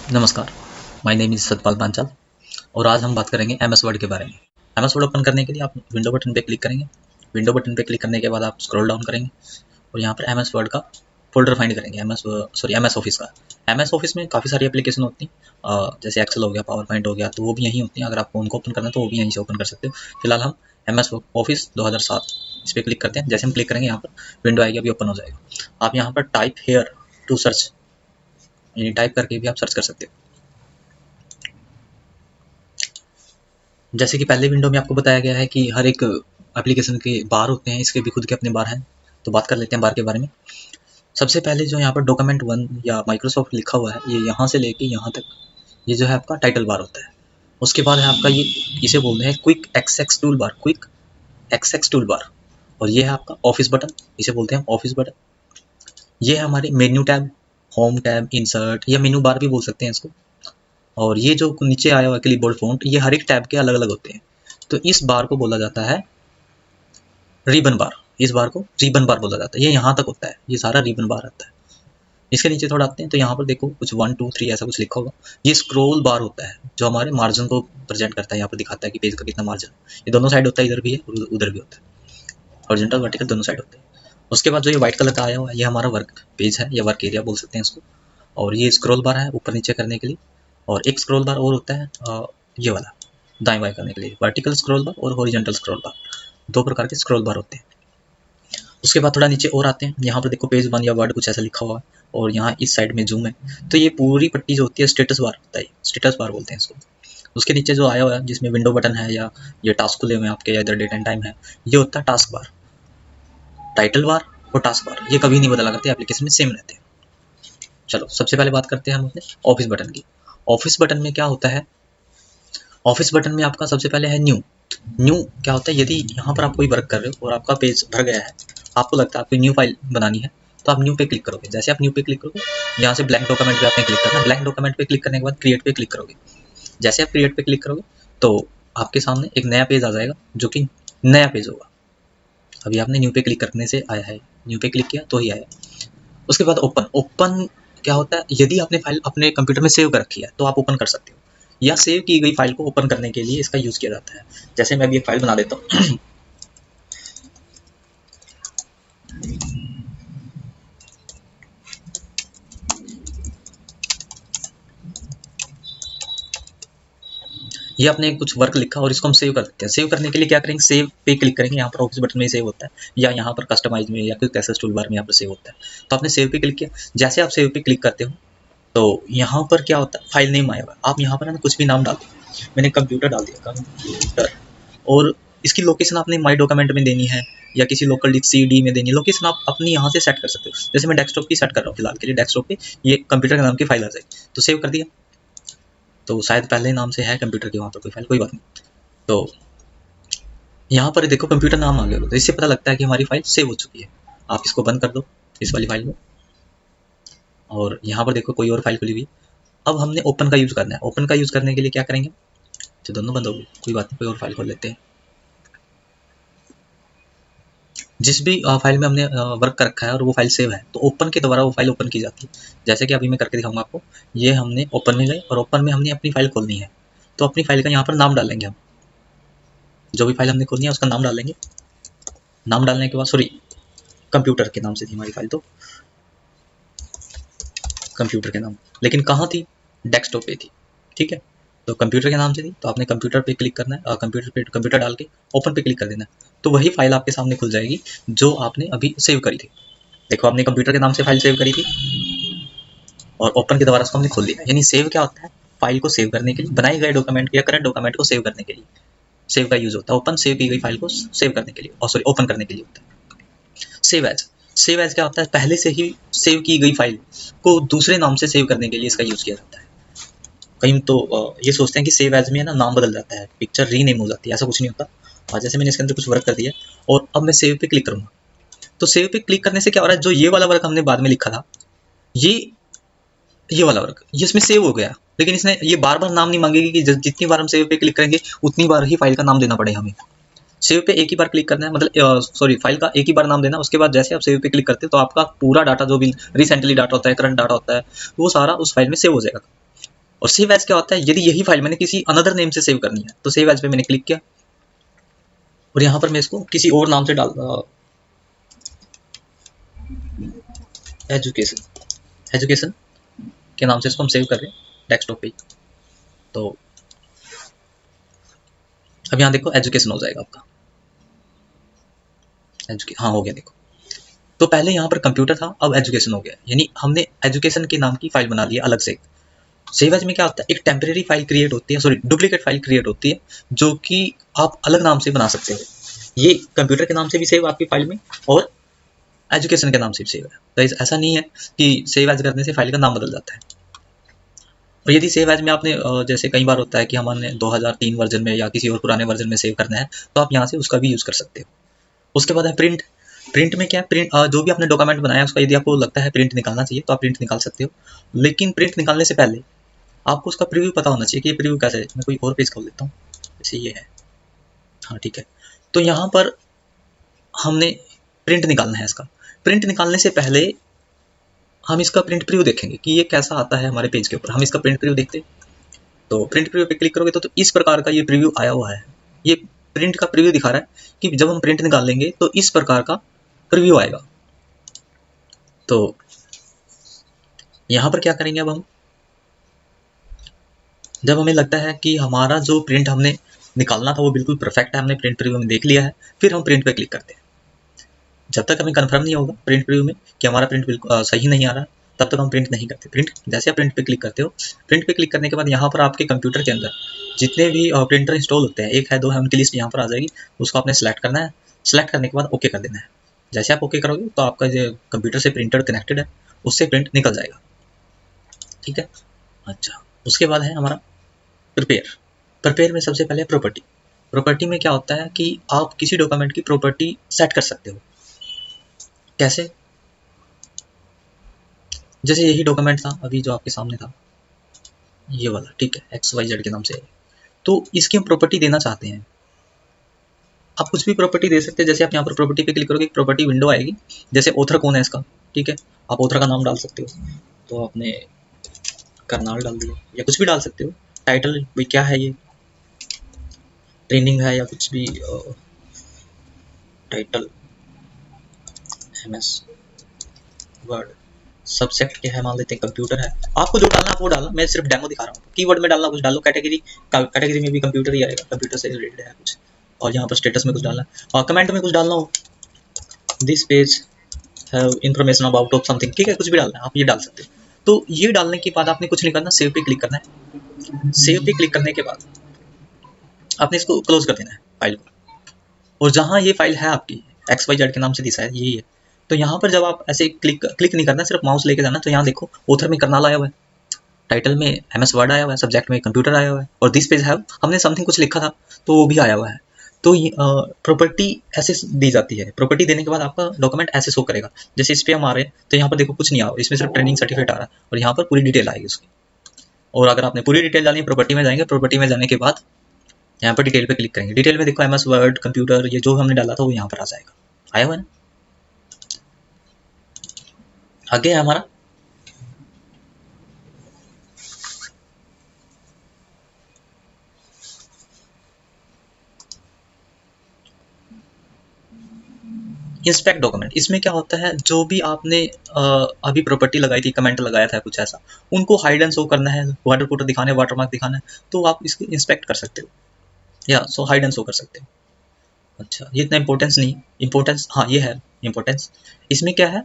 नमस्कार, my name is Satpal Panchal और आज हम बात करेंगे एमएस वर्ड के बारे में। एमएस वर्ड ओपन करने के लिए आप विंडो बटन पे क्लिक करेंगे। विंडो बटन पे क्लिक करने के बाद आप स्क्रॉल डाउन करेंगे और यहाँ पर एमएस वर्ड का फ़ोल्डर फाइंड करेंगे, एमएस ऑफिस का। एमएस ऑफिस में काफ़ी सारी एप्लीकेशन होती हैं, जैसे एक्सेल हो गया, पावर पॉइंट हो गया, तो वो भी यहीं होती हैं। अगर आपको उनको ओपन करना है तो वो भी यहीं से ओपन कर सकते हो। फिलहाल हम एमएस ऑफिस 2007 इस पर क्लिक करते हैं। जैसे हम क्लिक करेंगे यहाँ पर विंडो आएगी, अभी ओपन हो जाएगा। आप यहाँ पर टाइप हेयर टू सर्च, यानी टाइप करके भी आप सर्च कर सकते हो। जैसे कि पहले विंडो में आपको बताया गया है कि हर एक एप्लीकेशन के बार होते हैं, इसके भी खुद के अपने बार हैं। तो बात कर लेते हैं बार के बारे में। सबसे पहले जो यहाँ पर डॉक्यूमेंट 1 या माइक्रोसॉफ्ट लिखा हुआ है, ये यहाँ से लेके यहाँ तक ये जो है आपका टाइटल बार होता है। उसके बाद है आपका ये, इसे बोलते हैं quick access tool bar, quick access tool bar. और ये है आपका ऑफिस बटन, इसे बोलते हैं ऑफिस बटन। ये है हमारे menu tab, home tab, insert या मेनू बार भी बोल सकते हैं इसको। और ये जो नीचे आया हुआ क्लिपबोर्ड फ़ॉन्ट, ये हर एक टैब के अलग अलग होते हैं। तो इस बार को बोला जाता है रिबन बार। इस बार को रिबन बार बोला जाता है। ये यहाँ तक होता है, ये सारा रिबन बार आता है। इसके नीचे थोड़ा आते हैं तो यहाँ पर देखो कुछ 1 2 3 ऐसा कुछ लिखा होगा। ये स्क्रॉल बार होता है जो हमारे मार्जिन को प्रेजेंट करता है, यहाँ पर दिखाता है कि पेज का कितना मार्जिन। ये दोनों साइड होता है, इधर भी है और उधर भी होता है, हॉरिजॉन्टल वर्टिकल दोनों साइड होते हैं। उसके बाद जो ये व्हाइट कलर का आया हुआ है, ये हमारा वर्क पेज है या वर्क एरिया बोल सकते हैं इसको। और ये स्क्रॉल बार है ऊपर नीचे करने के लिए। और एक स्क्रॉल बार और होता है ये वाला, दाएं बाएं करने के लिए, वर्टिकल स्क्रॉल बार और हॉरिजॉन्टल स्क्रॉल बार। दो प्रकार के स्क्रॉल बार होते हैं। उसके बाद थोड़ा नीचे और आते हैं, यहाँ पर देखो पेज 1 या वर्ड कुछ ऐसा लिखा हुआ है और यहाँ इस साइड में जूम है। तो ये पूरी पट्टी जो होती है स्टेटस बार होता है, स्टेटस बार बोलते हैं इसको। उसके नीचे जो आया हुआ है जिसमें विंडो बटन है या ये टास्क खुले हुए हैं आपके, या इधर डेट एंड टाइम है, ये होता है टास्क बार। टाइटल बार और टास्क बार ये कभी नहीं बदला करते, एप्लीकेशन में सेम रहते हैं। चलो सबसे पहले बात करते हैं हम अपने ऑफिस बटन की। ऑफिस बटन में क्या होता है, ऑफिस बटन में आपका सबसे पहले है न्यू। न्यू क्या होता है, यदि यहाँ पर आप कोई वर्क कर रहे हो और आपका पेज भर गया है, आपको लगता है आपको न्यू फाइल बनानी है, तो आप न्यू पे क्लिक करोगे। जैसे आप न्यू पे क्लिक करोगे, यहाँ से ब्लैंक डॉक्यूमेंट पे आपने क्लिक करना। ब्लैंक डॉक्यूमेंट पे क्लिक करने के बाद क्रिएट पे क्लिक करोगे। जैसे आप क्रिएट पे क्लिक करोगे तो आपके सामने एक नया पेज आ जाएगा जो कि नया पेज होगा। अभी आपने न्यू पे क्लिक करने से आया है, न्यू पे क्लिक किया तो ही आया। उसके बाद ओपन। ओपन क्या होता है, यदि आपने फाइल अपने कंप्यूटर में सेव कर रखी है तो आप ओपन कर सकते हो, या सेव की गई फाइल को ओपन करने के लिए इसका यूज़ किया जाता है। जैसे मैं अभी एक फाइल बना देता हूँ ये आपने कुछ वर्क लिखा और इसको हम सेव कर सकते हैं। सेव करने के लिए क्या करेंगे, सेव पे क्लिक करेंगे। यहाँ पर ऑफिस बटन में सेव होता है, या यहाँ पर कस्टमाइज में या क्विक एक्सेस टूल बार में यहाँ पर सेव होता है। तो आपने सेव पे क्लिक किया। जैसे आप सेव पे क्लिक करते हो तो यहाँ पर क्या होता है, फाइल नेम आएगा। आप यहाँ पर है ना कुछ भी नाम डाल दो। मैंने कंप्यूटर डाल दिया, कंप्यूटर। और इसकी लोकेशन आपने माई डॉक्यूमेंट में देनी है या किसी लोकल डिस्क CD में देनी है। लोकेशन आप अपनी यहाँ से सेट कर सकते हो। जैसे मैं डेस्कटॉप की सेट कर रहा हूँ फिलहाल के लिए, डेस्कटॉप पे ये कंप्यूटर के नाम की फाइल आ जाएगी। तो सेव कर दिया, तो शायद पहले नाम से है कंप्यूटर के वहाँ पर कोई फाइल, कोई बात नहीं। तो यहाँ पर देखो कंप्यूटर नाम आ गया, तो इससे पता लगता है कि हमारी फाइल सेव हो चुकी है। आप इसको बंद कर दो, इस वाली फाइल को। और यहाँ पर देखो कोई और फाइल खुली हुई। अब हमने ओपन का यूज़ करना है। ओपन का यूज़ करने के लिए क्या करेंगे, तो दोनों बंद हो गए, कोई बात नहीं, कोई और फाइल खोल लेते हैं। जिस भी फाइल में हमने वर्क कर रखा है और वो फाइल सेव है, तो ओपन के द्वारा वो फाइल ओपन की जाती है। जैसे कि अभी मैं करके दिखाऊंगा आपको। ये हमने ओपन में गए और ओपन में हमने अपनी फाइल खोलनी है, तो अपनी फाइल का यहाँ पर नाम डालेंगे हम। जो भी फाइल हमने खोलनी है उसका नाम डालेंगे। नाम डालने के बाद, सॉरी, कंप्यूटर के नाम से थी हमारी फाइल, तो कंप्यूटर के नाम, लेकिन कहाँ थी, डेस्कटॉप पे थी। ठीक है, तो कंप्यूटर के नाम से थी, तो आपने कंप्यूटर पे क्लिक करना है, कंप्यूटर डाल के ओपन पे क्लिक कर देना है। तो वही फाइल आपके सामने खुल जाएगी जो आपने अभी सेव करी थी। देखो आपने कंप्यूटर के नाम से फाइल सेव करी थी और ओपन के द्वारा उसको हमने खोल दिया। यानी सेव क्या होता है, फाइल को सेव करने के लिए, बनाए गए डॉक्यूमेंट या करंट डॉक्यूमेंट को सेव करने के लिए सेव का यूज होता है। ओपन सेव की गई फाइल को सेव करने के लिए, और सॉरी ओपन करने के लिए होता है। सेव एज, सेव एज क्या होता है, पहले से ही सेव की गई फाइल को दूसरे नाम से सेव करने के लिए इसका यूज किया जाता है। कहीं तो ये सोचते हैं कि सेव एज में ना नाम बदल जाता है, पिक्चर रीनेम हो जाती है, ऐसा कुछ नहीं होता। और जैसे मैंने इसके अंदर कुछ वर्क कर दिया और अब मैं सेव पे क्लिक करूंगा, तो सेव पे क्लिक करने से क्या हो रहा है, जो ये वाला वर्क हमने बाद में लिखा था, ये वाला वर्क ये इसमें सेव हो गया। लेकिन इसने ये बार बार नाम नहीं मांगेगी कि जितनी बार हम सेव पे क्लिक करेंगे उतनी बार ही फाइल का नाम देना पड़ेगा हमें। सेव पे एक ही बार क्लिक करना है, मतलब सॉरी फाइल का एक ही बार नाम देना। उसके बाद जैसे आप सेव पे क्लिक करते हो तो आपका पूरा डाटा, जो भी रिसेंटली डाटा होता है, करंट डाटा होता है, वो सारा उस फाइल में सेव हो जाएगा। और सेव एज क्या होता है, यदि यही फाइल मैंने किसी अनदर नेम से सेव करनी है तो सेव एज पे मैंने क्लिक किया और यहाँ पर मैं इसको किसी और नाम से डाल एजुकेशन के नाम से इसको हम सेव कर रहे हैं डेस्कटॉप पे। तो अब यहाँ देखो एजुकेशन हो जाएगा आपका, हाँ हो गया देखो। तो पहले यहाँ पर कंप्यूटर था, अब एजुकेशन हो गया, यानी हमने एजुकेशन के नाम की फाइल बना ली है अलग से। सेव एज में क्या होता है, एक टेम्परेरी फाइल क्रिएट होती है, सॉरी डुप्लीकेट फाइल क्रिएट होती है जो कि आप अलग नाम से बना सकते हो। ये कंप्यूटर के नाम से भी सेव आपकी फाइल में और एजुकेशन के नाम से भी सेव है। तो ऐसा नहीं है कि सेव एज करने से फाइल का नाम बदल जाता है। और यदि सेव एज में आपने जैसे कई बार होता है कि हमने 2003 वर्जन में या किसी और पुराने वर्जन में सेव करना है तो आप यहाँ से उसका भी यूज़ कर सकते हो। उसके बाद है प्रिंट। प्रिंट में क्या है, प्रिंट जो भी आपने डॉक्यूमेंट बनाया उसका यदि आपको लगता है प्रिंट निकालना चाहिए तो आप प्रिंट निकाल सकते हो। लेकिन प्रिंट निकालने से पहले आपको उसका प्रीव्यू पता होना चाहिए कि ये प्रीव्यू कैसे है। मैं कोई और पेज खोल लेता हूँ, जैसे ये है, हाँ ठीक है। तो यहाँ पर हमने प्रिंट निकालना है इसका। प्रिंट निकालने से पहले हम इसका प्रिंट प्रीव्यू देखेंगे कि ये कैसा आता है हमारे पेज के ऊपर। हम इसका प्रिंट प्रीव्यू देखते हैं, तो प्रिंट प्रीव्यू पे क्लिक करोगे तो इस प्रकार का ये प्रीव्यू आया हुआ है। ये प्रिंट का प्रीव्यू दिखा रहा है कि जब हम प्रिंट निकाल लेंगे तो इस प्रकार का प्रीव्यू आएगा। तो यहाँ पर क्या करेंगे, अब हम जब हमें लगता है कि हमारा जो प्रिंट हमने निकालना था वो बिल्कुल परफेक्ट है, हमने प्रिंट प्रीव्यू में देख लिया है, फिर हम प्रिंट पे क्लिक करते हैं। जब तक हमें कंफर्म नहीं होगा प्रिंट प्रीव्यू में कि हमारा प्रिंट बिल्कुल सही नहीं आ रहा, तब तक हम प्रिंट नहीं करते। प्रिंट जैसे आप प्रिंट पे क्लिक करते हो, प्रिंट पे क्लिक करने के बाद यहाँ पर आपके कंप्यूटर के अंदर जितने भी प्रिंटर इंस्टॉल होते हैं, एक है दो है, उनकी लिस्ट यहाँ पर आ जाएगी। उसको आपने सेलेक्ट करना है, सेलेक्ट करने के बाद ओके कर देना है। जैसे आप ओके करोगे तो आपका जो कंप्यूटर से प्रिंटर कनेक्टेड है उससे प्रिंट निकल जाएगा, ठीक है। अच्छा, उसके बाद है हमारा प्रिपेयर। प्रिपेयर में सबसे पहले प्रॉपर्टी। प्रॉपर्टी में क्या होता है कि आप किसी डॉक्यूमेंट की प्रॉपर्टी सेट कर सकते हो। कैसे, जैसे यही डॉक्यूमेंट था अभी जो आपके सामने था, ये वाला, ठीक है, XYZ के नाम से। तो इसकी हम प्रॉपर्टी देना चाहते हैं। आप कुछ भी प्रॉपर्टी दे सकते हैं। जैसे आप यहाँ पर प्रॉपर्टी पे क्लिक करोगे, प्रॉपर्टी विंडो आएगी। जैसे ऑथर कौन है इसका, ठीक है, आप ऑथर का नाम डाल सकते हो। तो आपने करनाल डाल दिया या कुछ भी डाल सकते हो। टाइटल भाई क्या है, ये ट्रेनिंग है या कुछ भी, टाइटल MS वर्ड। सब्जेक्ट क्या है, मान लेते हैं कंप्यूटर है। आपको जो डालना है वो डालना, मैं सिर्फ डेमो दिखा रहा हूँ। कीवर्ड में डालना कुछ डालो, कैटेगरी में भी कंप्यूटर ही आएगा, कंप्यूटर से रिलेटेड है कुछ। और यहाँ पर स्टेटस में कुछ डालना है, और कमेंट में कुछ डालना हो, this page have information about of something, ठीक है, कुछ भी डालना है आप ये डाल सकते हो। तो ये डालने के बाद आपने कुछ नहीं करना, सेव पे क्लिक करना है। सेव पे क्लिक करने के बाद आपने इसको क्लोज कर देना है फाइल को। और जहाँ ये फाइल है आपकी XYZ के नाम से दिशा है, यही है। तो यहाँ पर जब आप ऐसे क्लिक नहीं करना, सिर्फ माउस लेके जाना। तो यहाँ देखो ऑथर में करनाल आया हुआ है, टाइटल में MS वर्ड आया हुआ है, सब्जेक्ट में कंप्यूटर आया हुआ है, और दिस पेज है हमने समथिंग कुछ लिखा था तो वो भी आया हुआ है। तो प्रॉपर्टी ऐसे दी जाती है। प्रॉपर्टी देने के बाद आपका डॉक्यूमेंट ऐसे शो करेगा। जैसे इस पे हम आ रहे हैं तो यहाँ पर देखो कुछ नहीं आ रहा, इसमें सिर्फ ट्रेनिंग सर्टिफिकेट आ रहा है, और यहाँ पर पूरी डिटेल आएगी उसकी। और अगर आपने पूरी डिटेल डालनी है, प्रॉपर्टी में जाएंगे, प्रॉपर्टी में जाने के बाद यहाँ पर डिटेल पे क्लिक करेंगे। डिटेल में देखो MS वर्ड, कंप्यूटर, ये जो हमने डाला था वो यहाँ पर आ जाएगा, आया हुआ है ना। आगे है हमारा इंस्पेक्ट डॉक्यूमेंट। इसमें क्या होता है, जो भी आपने अभी प्रॉपर्टी लगाई थी, कमेंट लगाया था कुछ ऐसा, उनको हाइड एंड शो करना है, वाटर पुटर दिखाना है, वाटरमार्क दिखाना है, तो आप इसको इंस्पेक्ट कर सकते हो या सो हाइड एंड शो कर सकते हो। अच्छा, ये इतना इंपॉर्टेंस नहीं, इंपॉर्टेंस हाँ ये है इंपॉर्टेंस। इसमें क्या है,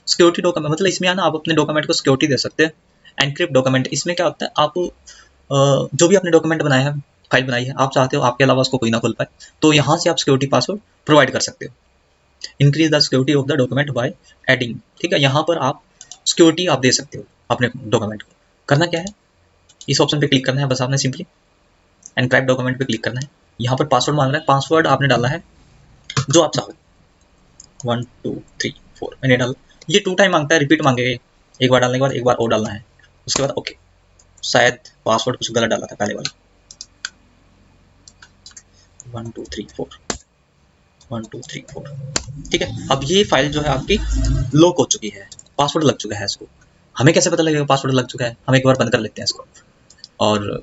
सिक्योरिटी डॉक्यूमेंट, मतलब इसमें आना आप अपने डॉक्यूमेंट को सिक्योरिटी दे सकते हैं। एनक्रिप्ट डॉक्यूमेंट, इसमें क्या होता है, आप जो भी आपने डॉक्यूमेंट बनाया है, फाइल बनाई है, आप चाहते हो आपके अलावा उसको कोई ना खोल पाए, तो यहाँ से आप सिक्योरिटी पासवर्ड प्रोवाइड कर सकते हो। Increase the security of the document by adding, ठीक है, यहाँ पर आप सिक्योरिटी आप दे सकते हो अपने डॉक्यूमेंट को। करना क्या है, इस ऑप्शन पे क्लिक करना है, बस आपने सिंपली एनक्रिप्ट डॉक्यूमेंट पे क्लिक करना है। यहाँ पर पासवर्ड मांग रहा है, पासवर्ड आपने डाला है जो आप चाहो, 1 2 3 4 मैंने डाला। ये 2 टाइम मांगता है, रिपीट मांगेगा, एक बार डालने के बाद एक बार और डालना है, उसके बाद ओके। शायद पासवर्ड कुछ गलत डाला था पहले वाला, 1 2 3 4 1 2 3 4, ठीक है। अब ये फाइल जो है आपकी लॉक हो चुकी है, पासवर्ड लग चुका है इसको। हमें कैसे पता लगेगा पासवर्ड लग चुका है? हम एक बार बंद कर लेते हैं इसको और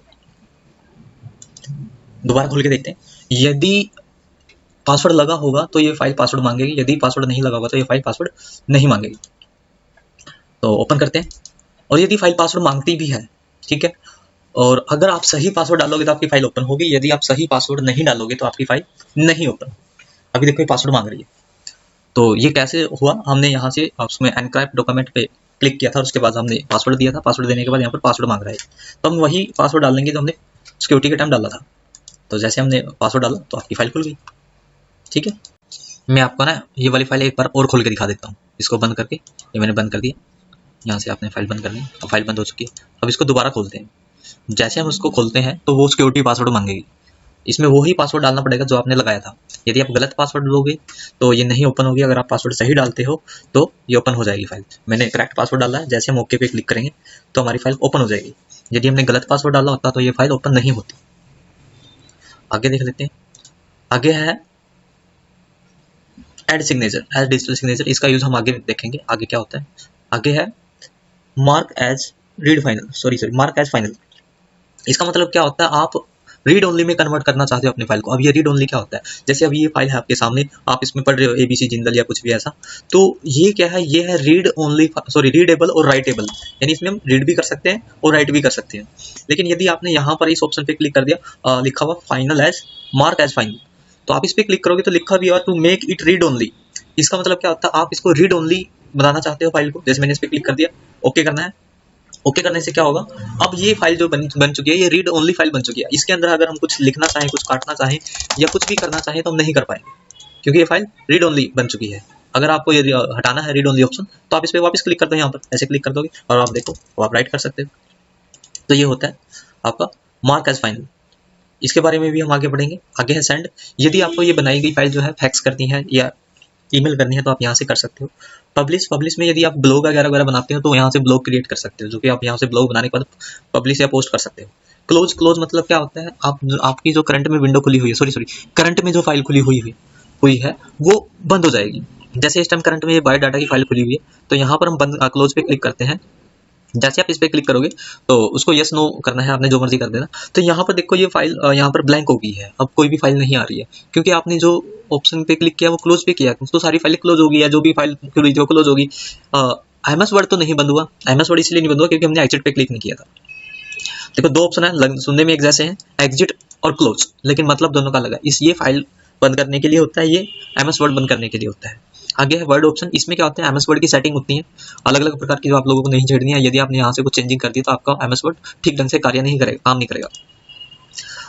दोबारा खोल के देखते हैं। यदि पासवर्ड लगा होगा तो ये फाइल पासवर्ड मांगेगी, यदि पासवर्ड नहीं लगा होगा तो ये फाइल पासवर्ड नहीं मांगेगी। तो ओपन करते हैं और यदि फाइल पासवर्ड मांगती भी है, ठीक है, और अगर आप सही पासवर्ड डालोगे तो आपकी फाइल ओपन होगी, यदि आप सही पासवर्ड नहीं डालोगे तो आपकी फाइल नहीं ओपन। अभी देखो ये पासवर्ड मांग रही है। तो ये कैसे हुआ? हमने यहाँ से उसमें एनक्रिप्ट डॉक्यूमेंट पे क्लिक किया था और उसके बाद हमने पासवर्ड दिया था। पासवर्ड देने के बाद यहाँ पर पासवर्ड मांग रहा है, तो हम वही पासवर्ड डालेंगे जो हमने सिक्योरिटी के टाइम डाला था। तो जैसे हमने पासवर्ड डाला तो आपकी फाइल खुल गई। ठीक है, मैं आपको ना ये वाली फाइल एक बार और खोल के दिखा देता हूँ। इसको बंद करके, ये मैंने बंद कर दिया, यहाँ से आपने फाइल बंद कर ली। अब फाइल बंद हो चुकी है। अब इसको दोबारा खोलते हैं। जैसे हम उसको खोलते हैं तो वो सिक्योरिटी पासवर्ड मांगेगी। इसमें वही पासवर्ड डालना पड़ेगा जो आपने लगाया था। यदि आप गलत पासवर्ड दोगे तो ये नहीं ओपन होगी। अगर आप पासवर्ड सही डालते हो तो ये ओपन हो जाएगी फाइल। मैंने करेक्ट पासवर्ड डाला है, जैसे हम ओके पे क्लिक करेंगे तो हमारी फाइल ओपन हो जाएगी। यदि हमने गलत पासवर्ड डाला होता तो ये फाइल ओपन नहीं होती। आगे देख लेते हैं। आगे है add signature, as digital signature. इसका यूज हम आगे देखेंगे, आगे क्या होता है। आगे है mark as read final, mark as final. इसका मतलब क्या होता है, आप रीड ओनली में कन्वर्ट करना चाहते हो अपनी फाइल को। अब ये रीड ओनली क्या होता है, जैसे अभी ये फाइल है आपके सामने, आप इसमें पढ़ रहे हो ABC जिंदल या कुछ भी ऐसा, तो ये क्या है, ये है रीड ओनली, रीडेबल और राइटेबल। यानी इसमें हम रीड भी कर सकते हैं और राइट भी कर सकते हैं। लेकिन यदि आपने यहाँ पर इस ऑप्शन पे क्लिक कर दिया, लिखा हुआ final as, mark as final, तो आप इस पर क्लिक करोगे तो लिखा भी हुआ to make it read only. इसका मतलब क्या होता है, आप इसको रीड ओनली बनाना चाहते हो फाइल को। जैसे मैंने इस पर क्लिक कर दिया, ओके करना है। ओके करने से क्या होगा, अब ये फाइल जो बन चुकी है, ये रीड ओनली फाइल बन चुकी है। इसके अंदर अगर हम कुछ लिखना चाहें, कुछ काटना चाहें या कुछ भी करना चाहें तो हम नहीं कर पाएंगे, क्योंकि ये फाइल रीड ओनली बन चुकी है। अगर आपको ये हटाना है रीड ओनली ऑप्शन, तो आप इस पर वापस क्लिक कर दो, यहाँ पर ऐसे क्लिक कर दोगे और आप देखो तो आप राइट कर सकते हो। तो ये होता है आपका मार्क एज फाइनल। इसके बारे में भी हम आगे बढ़ेंगे। आगे है सेंड। यदि आपको ये बनाई गई फाइल जो है फैक्स करनी है या ईमेल करनी है तो आप यहाँ से कर सकते हो। पब्लिश में यदि आप ब्लॉग वगैरह बनाते हो तो यहाँ से ब्लॉग क्रिएट कर सकते हो, जो कि आप यहाँ से ब्लॉग बनाने के बाद पब्लिश या पोस्ट कर सकते हो। क्लोज मतलब क्या होता है, आपकी जो करंट में विंडो खुली हुई है, करंट में जो फाइल खुली हुई है वो बंद हो जाएगी। जैसे इस टाइम करंट में ये बायोडाटा की फाइल खुली हुई है, तो यहाँ पर हम बंद क्लोज पे क्लिक करते हैं। जैसे आप इस पर क्लिक करोगे तो उसको यस नो करना है आपने, जो मर्जी कर देना। तो यहाँ पर देखो ये फाइल यहाँ पर ब्लैंक हो गई है, अब कोई भी फाइल नहीं आ रही है, क्योंकि आपने जो ऑप्शन पे क्लिक किया वो क्लोज पे किया, तो सारी फाइलें क्लोज होगी या जो भी फाइल खुली थी वो क्लोज होगी। MS वर्ड तो नहीं बंद हुआ, MS वर्ड इसलिए नहीं बंद हुआ क्योंकि हमने एग्जिट पे क्लिक नहीं किया था। देखो दो ऑप्शन है, सुनने में एक जैसे हैं, एग्जिट और क्लोज, लेकिन मतलब दोनों का अलग है। ये फाइल बंद करने के लिए होता है, ये MS वर्ड बंद करने के लिए होता है। आगे है वर्ड ऑप्शन। इसमें क्या होता है, MS वर्ड की सेटिंग होती है अलग अलग प्रकार की, जो आप लोगों को नहीं छेड़नी है। यदि आपने यहाँ से कुछ चेंजिंग कर दी तो आपका MS वर्ड ठीक ढंग से कार्य नहीं करेगा, काम नहीं करेगा।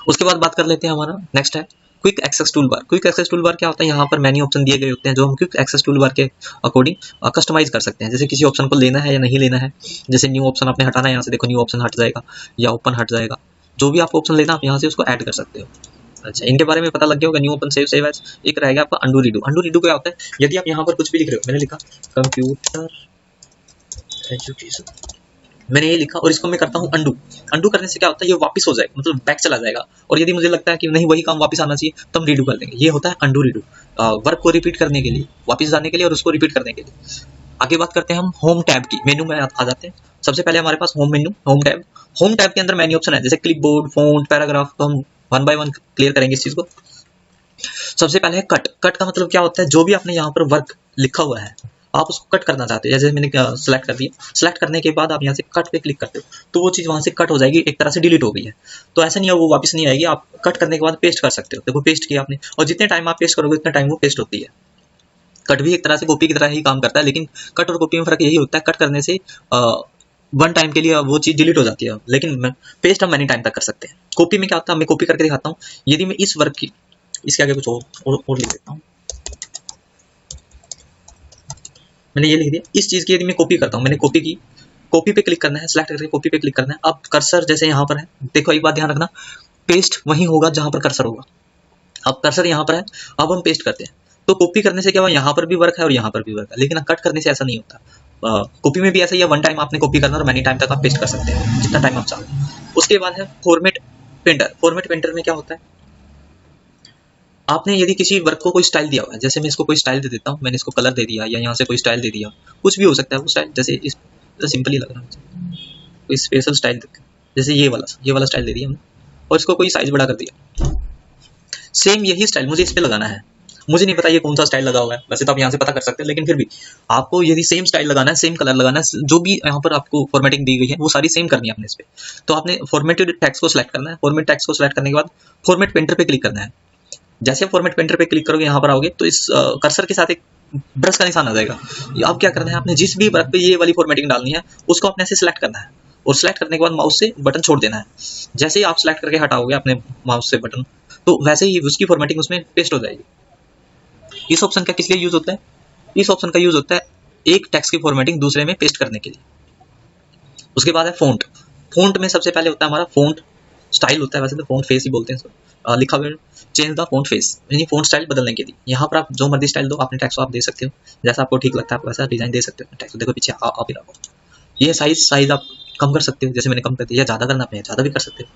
उसके बाद बात कर लेते हैं, हमारा नेक्स्ट है quick access tool bar. Quick access tool bar क्या होता है, यहाँ पर मेन्यू ऑप्शन दिए गए होते हैं जो हम क्विक एक्सेस टूल बार के अकॉर्डिंग कस्टमाइज कर सकते हैं। जैसे किसी ऑप्शन को लेना है या नहीं लेना है, जैसे न्यू ऑप्शन आपने हटाना है, यहाँ से देखो न्यू ऑप्शन हट जाएगा या ओपन हट जाएगा। जो भी आपको ऑप्शन लेना आप यहाँ से उसको ऐड कर सकते हो। अच्छा, इनके बारे में पता लग गया होगा। New open save as. एक रहेगा आपका अंडू रीडू। अंडू रीडू क्या होता है, यदि आप यहाँ पर कुछ भी लिख रहे हो, मैंने लिखा कंप्यूटर एजुकेशन, मैंने ये लिखा और इसको मैं करता हूँ अंडू। अंडू करने से क्या होता है, ये वापस हो जाएगा, मतलब बैक चला जाएगा। और यदि मुझे लगता है कि नहीं वही काम वापस आना चाहिए तो हम रीडू कर देंगे। ये होता है अंडू रीडू, वर्क को रिपीट करने के लिए, वापस जाने के लिए और उसको रिपीट करने के लिए। आगे बात करते हैं हम होम टैब की। मेनू में आ जाते हैं। सबसे पहले हमारे पास home menu, home tab. Home tab के अंदर मेन्यू ऑप्शन है जैसे क्लिपबोर्ड, फॉन्ट, पैराग्राफ। तो हम वन बाय वन क्लियर करेंगे इस चीज को। सबसे पहले है कट। कट का मतलब क्या होता है, जो भी आपने यहाँ पर वर्क लिखा हुआ है आप उसको कट करना चाहते हो। जैसे मैंने सेलेक्ट कर दिया, सेलेक्ट करने के बाद आप यहाँ से कट पे क्लिक करते हो तो वो चीज़ वहाँ से कट हो जाएगी, एक तरह से डिलीट हो गई है। तो ऐसा नहीं है वो वापस नहीं आएगी, आप कट करने के बाद पेस्ट कर सकते हो। देखो पेस्ट किया आपने, और जितने टाइम आप पेस्ट करोगे उतने टाइम वो पेस्ट होती है। कट भी एक तरह से कॉपी की तरह ही काम करता है, लेकिन कट और कॉपी में फर्क यही होता है, कट करने से वन टाइम के लिए वो चीज़ डिलीट हो जाती है, लेकिन पेस्ट हम मैनी टाइम तक कर सकते हैं। कॉपी में क्या होता है, मैं कॉपी करके दिखाता हूँ। यदि मैं इस वर्क की, इसके आगे कुछ और लिख देता हूँ, मैंने ये लिख दिया। इस चीज़ की यदि मैं कॉपी करता हूँ, मैंने कॉपी की, कॉपी पे क्लिक करना है, सेलेक्ट करके कॉपी पे क्लिक करना है। अब कर्सर जैसे यहाँ पर है, देखो एक बात ध्यान रखना, पेस्ट वहीं होगा जहाँ पर कर्सर होगा। अब कर्सर यहाँ पर है, अब हम पेस्ट करते हैं। तो कॉपी करने से क्या हुआ, यहाँ पर भी वर्क है और यहाँ पर भी वर्क है, लेकिन कट करने से ऐसा नहीं होता। कॉपी में भी ऐसा ही है, वन टाइम आपने कॉपी करना और मैनी टाइम तक आप पेस्ट कर सकते हैं, जितना टाइम आप चाहो। उसके बाद है फॉर्मेट पेंटर। फॉर्मेट पेंटर में क्या होता है, आपने यदि किसी वर्क को कोई स्टाइल दिया हुआ है, जैसे मैं इसको कोई स्टाइल दे देता हूँ, मैंने इसको कलर दे दिया या यहाँ से कोई स्टाइल दे दिया, कुछ भी हो सकता है वो स्टाइल। जैसे तो सिंपल ही लग रहा है मुझे। कोई स्पेशल स्टाइल जैसे ये वाला स्टाइल दे दिया हमने और इसको कोई साइज बड़ा कर दिया। सेम यही स्टाइल मुझे इस पे लगाना है। मुझे नहीं पता ये कौन सा स्टाइल लगा हुआ है, वैसे तो आप यहाँ से पता कर सकते हैं, लेकिन फिर भी आपको यदि सेम स्टाइल लगाना है, सेम कलर लगाना है, जो भी यहाँ पर आपको फॉर्मेटिंग दी गई है वो सारी सेम करनी है अपने इस पे। तो आपने फॉर्मेटेड टेक्स्ट को सिलेक्ट करना है। फॉर्मेट टेक्स्ट को सिलेक्ट करने के बाद फॉर्मेट पेंटर पे क्लिक करना है। जैसे आप फॉर्मेट पेंटर पे क्लिक करोगे, यहाँ पर आओगे तो इस कर्सर के साथ एक ब्रश का निशान आ जाएगा। अब क्या करना है, आपने जिस भी वर्क पे ये वाली फॉर्मेटिंग डालनी है उसको अपने से सिलेक्ट करना है और सिलेक्ट करने के बाद माउस से बटन छोड़ देना है। जैसे ही आप सिलेक्ट करके हटाओगे अपने माउस से बटन, तो वैसे ही उसकी फॉर्मेटिंग उसमें पेस्ट हो जाएगी। इस ऑप्शन का किस लिए यूज होता है? इस ऑप्शन का यूज होता है एक टेक्स्ट की फॉर्मेटिंग दूसरे में पेस्ट करने के लिए। उसके बाद है फ़ॉन्ट। फ़ॉन्ट में सबसे पहले होता है हमारा फ़ॉन्ट स्टाइल होता है, वैसे तो फ़ॉन्ट फेस ही बोलते हैं इसको। लिखा हुआ चेंज द फ़ॉन्ट फेस, यानी फ़ॉन्ट स्टाइल बदलने के लिए। यहाँ पर आप जो मर्जी स्टाइल दो, अपने टेक्स्ट को आप दे सकते हो, जैसा आपको ठीक लगता है आप वैसा डिजाइन दे सकते हो। टेक्स्ट देखो पीछे आप ही रखो। ये साइज आप कम कर सकते हो, जैसे मैंने कम कर दिया, ज़्यादा करना अपने ज़्यादा भी कर सकते हो।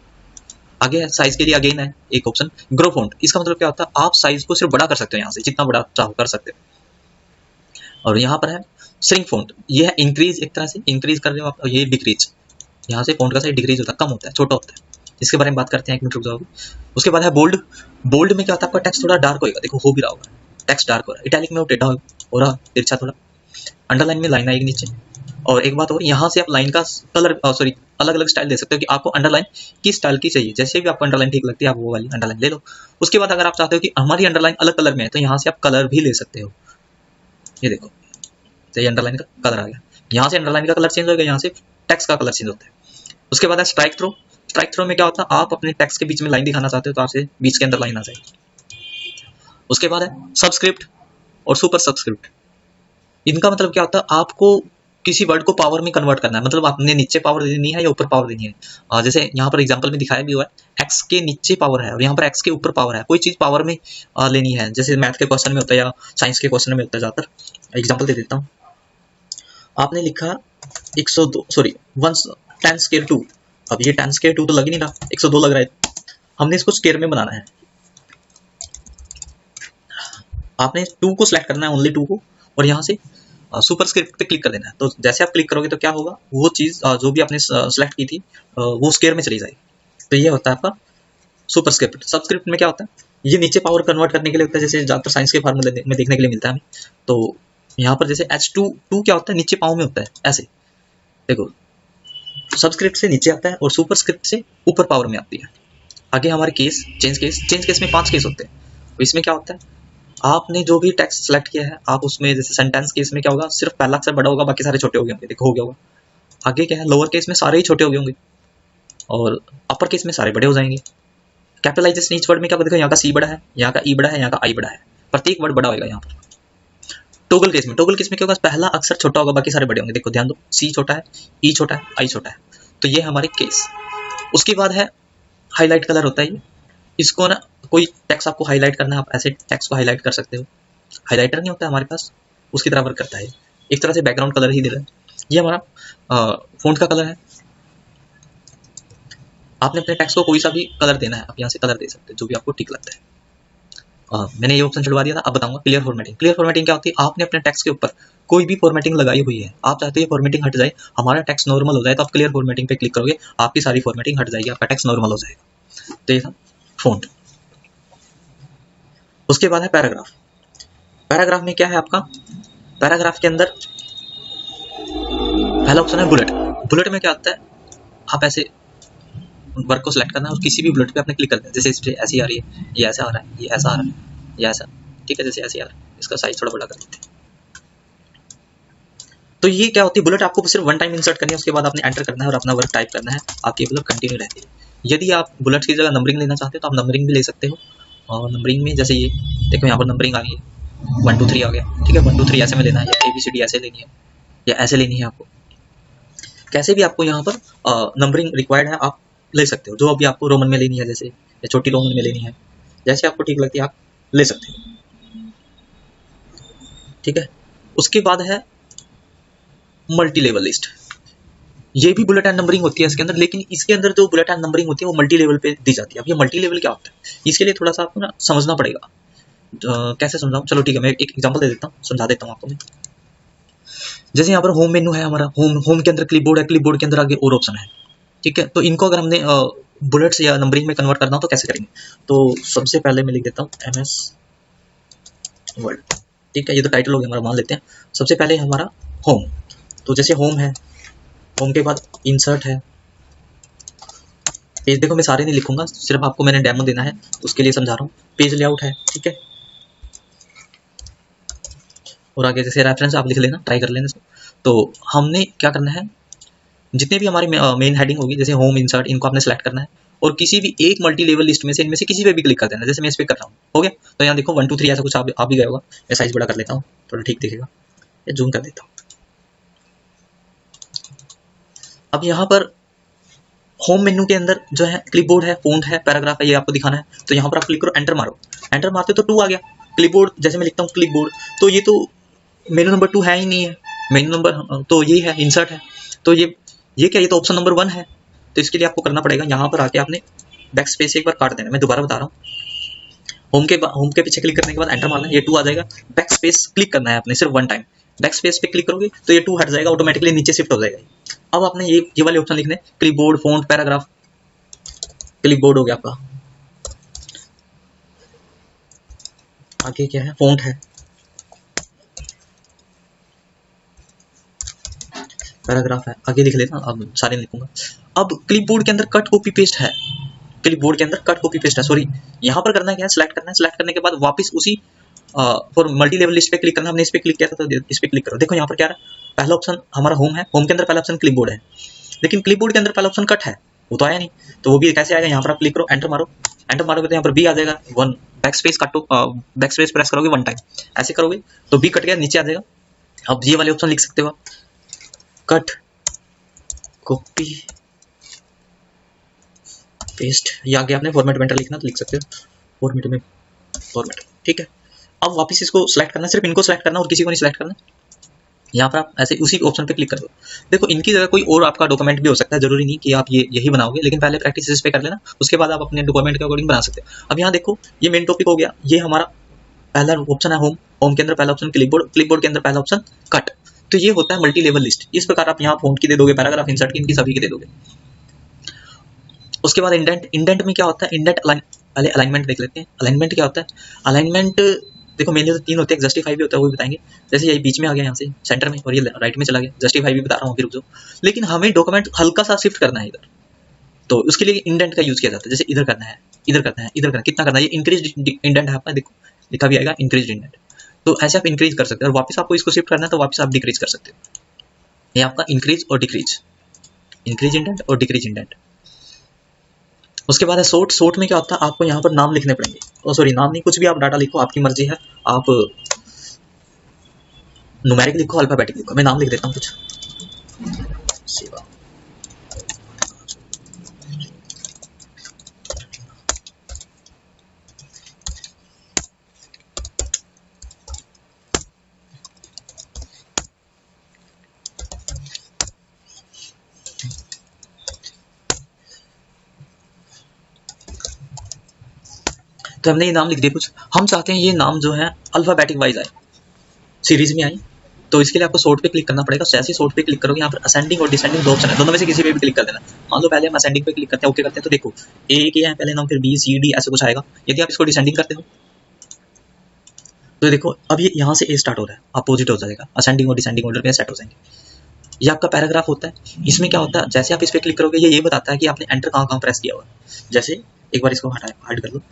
आगे है साइज के लिए अगेन है एक ऑप्शन ग्रो फॉन्ट। इसका मतलब क्या होता है, आप साइज को सिर्फ बड़ा कर सकते हो, यहाँ से जितना बड़ा चाहो कर सकते हो। और यहाँ पर है श्रिंक फॉन्ट, ये है इंक्रीज, एक तरह से इंक्रीज कर रहे हो आप, ये डिक्रीज। यहाँ से फॉन्ट का साइज डिक्रीज होता है, कम होता है, छोटा होता है। इसके बारे में बात करते हैं, एक मिनट रुक जाओगे। उसके बाद है बोल्ड। बोल्ड में क्या होता है, आपका टेक्स्ट थोड़ा डार्क होगा, देखो हो भी रहा होगा, टेक्स्ट डार्क हो रहा है। इटैलिक में वो टेढ़ा हो रहा, तिरछा थोड़ा। अंडरलाइन में लाइन आएगी नीचे। और एक बात और, यहाँ से आप लाइन का कलर सॉरी अलग अलग स्टाइल दे सकते हो कि आपको अंडरलाइन किस स्टाइल की चाहिए। जैसे भी आपको अंडरलाइन ठीक लगती है आप वो वाली अंडरलाइन ले लो। उसके बाद अगर आप चाहते हो कि हमारी अंडरलाइन अलग कलर में है, तो यहाँ से आप कलर भी ले सकते हो। ये देखो, तो ये अंडरलाइन का कलर आ गया। यहाँ से अंडरलाइन का कलर चेंज हो गया, यहाँ से टेक्स्ट का कलर चेंज होता है। उसके बाद है स्ट्राइक थ्रो। स्ट्राइक थ्रो में क्या होता है, आप अपने टेक्स्ट के बीच में लाइन दिखाना चाहते हो तो आपसे बीच के अंदर लाइन आ जाएगी। उसके बाद है सबस्क्रिप्ट और सुपर सबस्क्रिप्ट। इनका मतलब क्या होता है, आपको किसी वर्ड को पावर में कन्वर्ट करना है, मतलब आपने नीचे पावर देनी है या ऊपर पावर देनी है। जैसे यहाँ पर एग्जांपल में दिखाया भी हुआ है, एक्स के नीचे पावर है और यहाँ पर एक्स के ऊपर पावर है। कोई चीज़ पावर में लेनी है, जैसे मैथ के क्वेश्चन में होता है या साइंस के क्वेश्चन में होता है ज़्यादातर। एग्जाम्पल दे देता हूँ। आपने लिखा 102 सॉरी 10 स्केयर 2। अब ये 10 स्केयर 2 तो लग ही नहीं रहा, 102 लग रहा है। हमने इसको स्केयर में बनाना है। आपने 2 को सिलेक्ट करना है, ओनली 2 को, और यहाँ से सुपर स्क्रिप्ट पे क्लिक कर देना है। तो जैसे आप क्लिक करोगे तो क्या होगा, वो चीज़ जो भी आपने सेलेक्ट की थी वो स्क्वायर में चली जाएगी। तो ये होता है आपका सुपर स्क्रिप्ट। सबस्क्रिप्ट में क्या होता है, ये नीचे पावर कन्वर्ट करने के लिए होता है, जैसे ज़्यादातर साइंस के फार्मूले में देखने के लिए मिलता है हमें। तो यहाँ पर जैसे H2 क्या होता है, नीचे पावर में होता है, ऐसे देखो। सबस्क्रिप्ट से नीचे आता है और सुपर स्क्रिप्ट से ऊपर पावर में आती है। आगे हमारे केस, चेंज केस में 5 केस होते हैं। तो इसमें क्या होता है, आपने जो भी टेक्स्ट सेलेक्ट किया है, आप उसमें जैसे सेंटेंस केस में क्या होगा, सिर्फ पहला अक्षर बड़ा होगा, बाकी सारे छोटे हो गए होंगे, देखो हो गया होगा। आगे क्या है, लोअर केस में सारे ही छोटे हो गए होंगे और अपर केस में सारे बड़े हो जाएंगे। कैपिटलाइजेशन ईच वर्ड में क्या देखो, यहाँ का सी बड़ा है, यहाँ का ई बड़ा है, यहाँ का आई बड़ा है, प्रत्येक वर्ड बड़ा होगा यहाँ पर। टोगल केस में क्या होगा, पहला अक्षर छोटा होगा, बाकी सारे बड़े होंगे। देखो ध्यान दो, सी छोटा है, ई छोटा है, आई छोटा है। तो ये हमारे केस। उसके बाद है हाईलाइट कलर होता है ये। इसको ना कोई टेक्स्ट आपको हाईलाइट करना है, आप ऐसे टेक्स्ट को हाईलाइट कर सकते हो। हाईलाइटर नहीं होता है हमारे पास, उसकी तरह वर्क करता है। एक तरह से बैकग्राउंड कलर ही दे रहा है। ये हमारा फ़ॉन्ट का कलर है। आपने अपने टेक्स्ट को कोई सा भी कलर देना है, आप यहाँ से कलर दे सकते हो जो भी आपको ठीक लगता है। मैंने ये ऑप्शन चढ़वा दिया था। अब बताऊंगा क्लियर फॉर्मेटिंग। क्लियर फॉर्मेटिंग क्या होती है, आपने अपने टेक्स्ट के ऊपर कोई भी फॉर्मेटिंग लगाई हुई है, आप चाहते हो ये फॉर्मेटिंग हट जाए, हमारा टेक्स्ट नॉर्मल हो जाए, तो आप क्लियर फॉर्मेटिंग पे क्लिक करोगे, आपकी सारी फॉर्मेटिंग हट जाएगी, आपका टेक्स्ट नॉर्मल हो जाएगा। तो ये था फ़ॉन्ट। उसके बाद है पैराग्राफ। पैराग्राफ में क्या है आपका, पैराग्राफ के अंदर पहला ऑप्शन है बुलेट। बुलेट में क्या आता है, आप ऐसे वर्क को सिलेक्ट करना है और किसी भी बुलेट पे आपने क्लिक करना है। जैसे इस पे ऐसी आ रही है, ये ऐसा आ रहा है, ये ऐसा आ रहा है, ये ऐसा, ठीक है, जैसे ऐसे आ रहा है, इसका साइज थोड़ा बड़ा कर देते हैं। तो ये क्या होती है, बुलेट आपको सिर्फ वन टाइम इंसर्ट करनी है, उसके बाद आपने एंटर करना है और अपना वर्क टाइप करना है, आपकी बुलेट कंटिन्यू रहती है। यदि आप बुलेट की जगह नंबरिंग लेना चाहते हो तो आप नंबरिंग भी ले सकते हो। और नंबरिंग में जैसे ये देखो, यहाँ पर नंबरिंग आ गई है, 1 2 3 आ गया, ठीक है। 1 2 3 ऐसे में लेना है, या ABCD ऐसे लेनी है, या ऐसे लेनी है आपको। कैसे भी आपको यहाँ पर नंबरिंग रिक्वायर्ड है, आप ले सकते हो। जो अभी आपको रोमन में लेनी है जैसे, या छोटी रोमन में लेनी है, जैसे आपको ठीक लगती है आप ले सकते हो, ठीक है। उसके बाद है मल्टी लेवल लिस्ट। ये भी बुलेट एंड नंबरिंग होती है इसके अंदर, लेकिन इसके अंदर जो बुलेट एंड नंबरिंग होती है वो मल्टी लेवल पे दी जाती है। अब ये मल्टी लेवल क्या होता है, इसके लिए थोड़ा सा आपको ना समझना पड़ेगा। कैसे समझाऊं, चलो ठीक है, मैं एक एग्जांपल दे देता हूँ, समझा देता हूँ आपको मैं। जैसे यहाँ पर होम मेन्यू है हमारा, होम होम के अंदर क्लिपबोर्ड है, क्लिपबोर्ड के अंदर आगे और ऑप्शन है, ठीक है। तो इनको अगर हमने बुलेट्स या नंबरिंग में कन्वर्ट करना हो तो कैसे करेंगे? तो सबसे पहले मैं लिख देता हूँ MS वर्ड, ठीक है। ये तो टाइटल हो गया हमारा, मान लेते हैं। सबसे पहले हमारा होम, तो जैसे होम है, होम के बाद इंसर्ट है, पेज, देखो मैं सारे नहीं लिखूंगा, सिर्फ आपको मैंने डेमो देना है तो उसके लिए समझा रहा हूँ। पेज लेआउट है, ठीक है। और आगे जैसे रेफरेंस आप लिख लेना, ट्राई कर लेना इसको। तो हमने क्या करना है, जितने भी हमारी मेन हेडिंग होगी, जैसे होम, इंसर्ट, इनको आपने सेलेक्ट करना है और किसी भी एक मल्टी लेवल लिस्ट में से इनमें से किसी पे भी क्लिक कर देना। जैसे मैं इस पे कर रहा हूँ, हो गया। तो यहाँ देखो 1 2 3 ऐसा कुछ आप भी गया होगा। मैं साइज बड़ा कर लेता हूँ, थोड़ा ठीक दिखेगा, या जूम कर देता हूँ। अब यहाँ पर होम मेन्यू के अंदर जो है क्लिपबोर्ड है, फ़ॉन्ट है, पैराग्राफ है, ये आपको दिखाना है। तो यहाँ पर आप क्लिक करो, एंटर मारो, एंटर मारते तो 2 आ गया। क्लिपबोर्ड जैसे मैं लिखता हूँ क्लिपबोर्ड, तो ये तो मेन्यू नंबर 2 है ही नहीं है, मेन्यू नंबर तो ये है, इंसर्ट है। तो ये क्या, ये तो ऑप्शन नंबर 1 है। तो इसके लिए आपको करना पड़ेगा, यहाँ पर आके आपने बैक स्पेस एक बार काट देना। मैं दोबारा बता रहा हूँ, होम के पीछे क्लिक करने के बाद एंटर मारना, ये 2 आ जाएगा। बैक स्पेस क्लिक करना है आपने सिर्फ 1 टाइम। बैक स्पेस पे क्लिक करोगे तो ये 2 हट जाएगा, ऑटोमेटिकली नीचे शिफ्ट हो जाएगा। अब आपने ये वाले ऑप्शन लिखने, क्लिपबोर्ड, फ़ॉन्ट, पैराग्राफ। क्लिपबोर्ड हो गया आपका, आगे क्या है, फ़ॉन्ट है, पैराग्राफ है, आगे लिख लेना, अब सारे लिखूंगा। अब क्लिपबोर्ड के अंदर कट कॉपी पेस्ट है, क्लिपबोर्ड के अंदर कट कॉपी पेस्ट है, सॉरी। यहाँ पर करना क्या है, सिलेक्ट करना है, सिलेक्ट करने के बाद वापस उसी फॉर मल्टी लेवल लिस्ट पे क्लिक करना। हमने इस पे क्लिक किया था तो इस पे क्लिक करो। देखो यहाँ पर क्या है, पहला ऑप्शन हमारा होम है, होम के अंदर पहला ऑप्शन क्लिपबोर्ड है, लेकिन क्लिपबोर्ड के अंदर पहला ऑप्शन कट है, वो तो आया नहीं। तो वो भी कैसे आएगा, यहाँ पर आप क्लिक करो, एंटर मारो, एंटर मारोगे तो यहाँ पर बी आ जाएगा। 1 बैक स्पेस काटो, बैक स्पेस प्रेस करोगे 1 टाइम, ऐसे करोगे तो बी कट गया, नीचे आ जाएगा। अब ये वाले ऑप्शन लिख सकते हो, कट कॉपी पेस्ट, या आगे आपने फॉर्मेट में एंटर लिखना तो लिख सकते हो, फॉर्मेट में, फॉर्मेट, ठीक है। अब वापस इसको सिलेक्ट करना, सिर्फ इनको सिलेक्ट करना और किसी को नहीं सिलेक्ट करना। यहाँ पर आप ऐसे उसी ऑप्शन पे क्लिक कर दो। देखो इनकी जगह कोई और आपका डॉक्यूमेंट भी हो सकता है, जरूरी नहीं कि आप यही बनाओगे, लेकिन पहले प्रैक्टिस इस पे कर लेना, उसके बाद आप अपने डॉक्यूमेंट के अकॉर्डिंग बना सकते हो। अब यहाँ देखो, ये मेन टॉपिक हो गया, ये हमारा पहला ऑप्शन है होम, होम के अंदर पहला ऑप्शन क्लिपबोर्ड, क्लिपबोर्ड के अंदर पहला ऑप्शन कट। तो ये होता है मल्टी लेवल लिस्ट। इस प्रकार आप यहाँ फॉन्ट की दे दोगे, पैराग्राफ, इंसर्ट की, इनकी सभी की दे दोगे। उसके बाद इंडेंट, इंडेंट में क्या होता है, इंडेंट पहले अलाइनमेंट देख लेते हैं। अलाइनमेंट क्या होता है, अलाइनमेंट देखो मेनली तो 3 होते हैं, जस्टिफाई भी होता है, वो भी बताएंगे। जैसे ये बीच में आ गया, यहाँ से सेंटर में, और ये राइट में चला गया, जस्टिफाई भी बता रहा हूँ फिर जो। लेकिन हमें डॉक्यूमेंट हल्का सा शिफ्ट करना है इधर, तो उसके लिए इंडेंट का यूज किया जाता है। जैसे इधर करना है, इधर करना है, इधर करना है, कितना करना है, ये इंक्रीज इंडेंट है आपका, देखो लिखा भी आएगा इंक्रीज इंडेंट। तो ऐसे आप इंक्रीज कर सकते हैं, और वापस आपको इसको शिफ्ट करना है तो वापस आप डिक्रीज कर सकते हो। ये आपका इंक्रीज और डिक्रीज, इंक्रीज इंडेंट और डिक्रीज इंडेंट। उसके बाद है सोर्ट, सोर्ट में क्या होता है, आपको यहाँ पर नाम लिखने पड़ेंगे, और सॉरी नाम नहीं, कुछ भी आप डाटा लिखो, आपकी मर्जी है, आप न्यूमेरिक लिखो, अल्फाबेटिक लिखो। मैं नाम लिख देता हूँ कुछ, सेवा। तो हमने ये नाम लिख दिया कुछ, हम चाहते हैं ये नाम जो है अल्फाबेटिक वाइज आए, सीरीज में आई। तो इसके लिए आपको सोर्ट पे क्लिक करना पड़ेगा। जैसे सोर्ट पे क्लिक करोगे, यहाँ पर असेंडिंग और डिसेंडिंग 2 ऑप्शन है, दोनों में से किसी पे भी क्लिक कर देना। मान लो पहले हम असेंडिंग पे क्लिक करते हैं, ओके करते हैं, तो देखो ए किया है पहले नाम, फिर बी सी डी ऐसे कुछ आएगा। यदि आप इसको डिसेंडिंग करते हो तो देखो अब ये यहाँ से ए स्टार्ट हो रहा है, अपोजिट हो जाएगा, असेंडिंग और डिसेंडिंग ऑर्डर में सेट हो जाएंगे। ये आपका पैराग्राफ होता है। इसमें क्या होता है, जैसे आप इस पर क्लिक करोगे ये बताता है कि आपने एंटर कहाँ कहाँ प्रेस किया हुआ है। जैसे एक बार इसको हाइड कर लो,